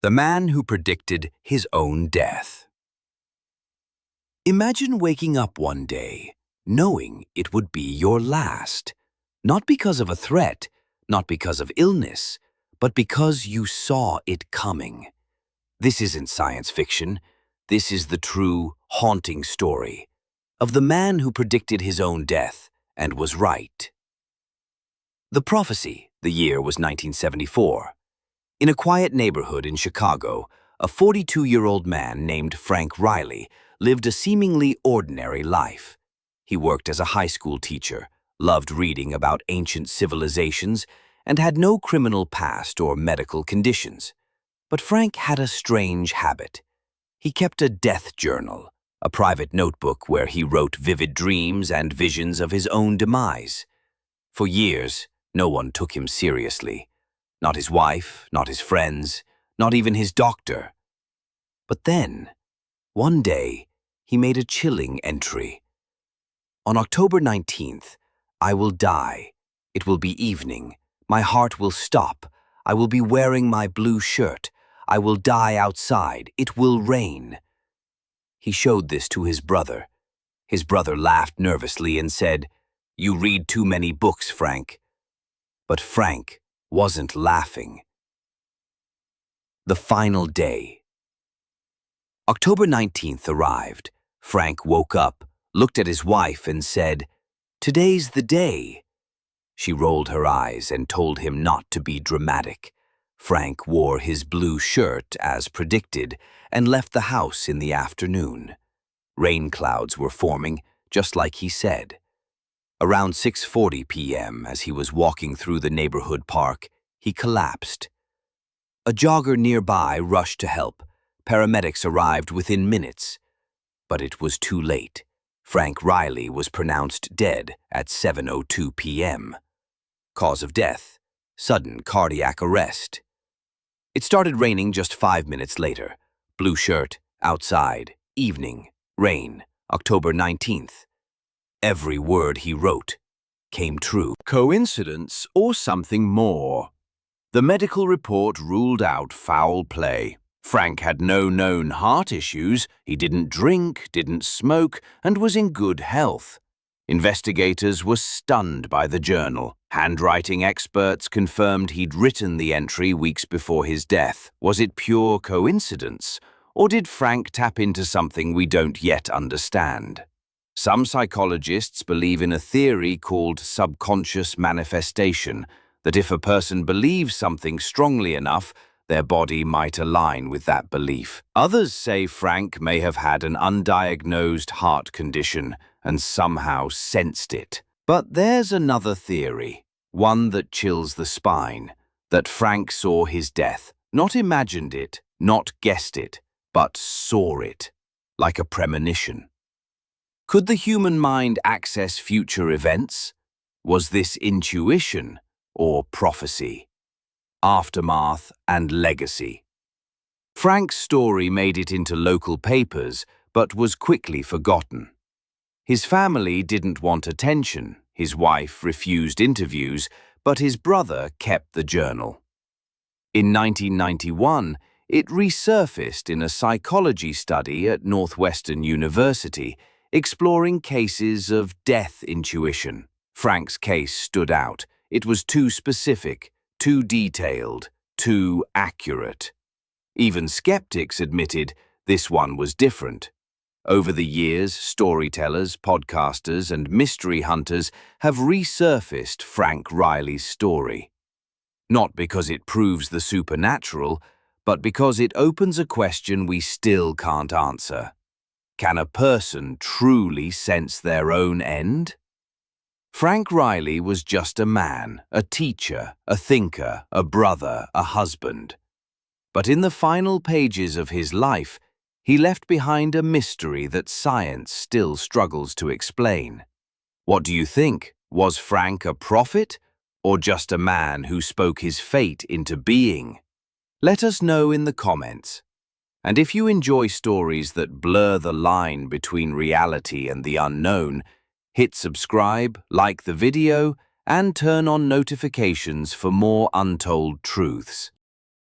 The man who predicted his own death. Imagine waking up one day, knowing it would be your last. Not because of a threat, not because of illness, but because you saw it coming. This isn't science fiction. This is the true, haunting story of the man who predicted his own death and was right. The prophecy, the year was 1974. In a quiet neighborhood in Chicago, a 42-year-old man named Frank Riley lived a seemingly ordinary life. He worked as a high school teacher, loved reading about ancient civilizations, and had no criminal past or medical conditions. But Frank had a strange habit. He kept a death journal, a private notebook where he wrote vivid dreams and visions of his own demise. For years, no one took him seriously. Not his wife, not his friends, not even his doctor. But then, one day, he made a chilling entry. On October 19th, I will die. It will be evening. My heart will stop. I will be wearing my blue shirt. I will die outside. It will rain. He showed this to his brother. His brother laughed nervously and said, "You read too many books, Frank." But Frank wasn't laughing. The final day. October 19th arrived. Frank woke up, looked at his wife and said, "Today's the day." She rolled her eyes and told him not to be dramatic. Frank wore his blue shirt as predicted and left the house in the afternoon. Rain clouds were forming, just like he said. Around 6:40 p.m., as he was walking through the neighborhood park, he collapsed. A jogger nearby rushed to help. Paramedics arrived within minutes. But it was too late. Frank Riley was pronounced dead at 7:02 p.m. Cause of death: sudden cardiac arrest. It started raining just 5 minutes later. Blue shirt, outside, evening, rain, October 19th. Every word he wrote came true. Coincidence or something more? The medical report ruled out foul play. Frank had no known heart issues, he didn't drink, didn't smoke, and was in good health. Investigators were stunned by the journal. Handwriting experts confirmed he'd written the entry weeks before his death. Was it pure coincidence, or did Frank tap into something we don't yet understand? Some psychologists believe in a theory called subconscious manifestation, that if a person believes something strongly enough, their body might align with that belief. Others say Frank may have had an undiagnosed heart condition and somehow sensed it. But there's another theory, one that chills the spine, that Frank saw his death, not imagined it, not guessed it, but saw it, like a premonition. Could the human mind access future events? Was this intuition or prophecy? Aftermath and legacy. Frank's story made it into local papers, but was quickly forgotten. His family didn't want attention, his wife refused interviews, but his brother kept the journal. In 1991, it resurfaced in a psychology study at Northwestern University, exploring cases of death intuition. Frank's case stood out. It was too specific, too detailed, too accurate. Even skeptics admitted this one was different. Over the years, storytellers, podcasters, and mystery hunters have resurfaced Frank Riley's story. Not because it proves the supernatural, but because it opens a question we still can't answer. Can a person truly sense their own end? Frank Riley was just a man, a teacher, a thinker, a brother, a husband. But in the final pages of his life, he left behind a mystery that science still struggles to explain. What do you think? Was Frank a prophet, or just a man who spoke his fate into being? Let us know in the comments. And if you enjoy stories that blur the line between reality and the unknown, hit subscribe, like the video, and turn on notifications for more untold truths.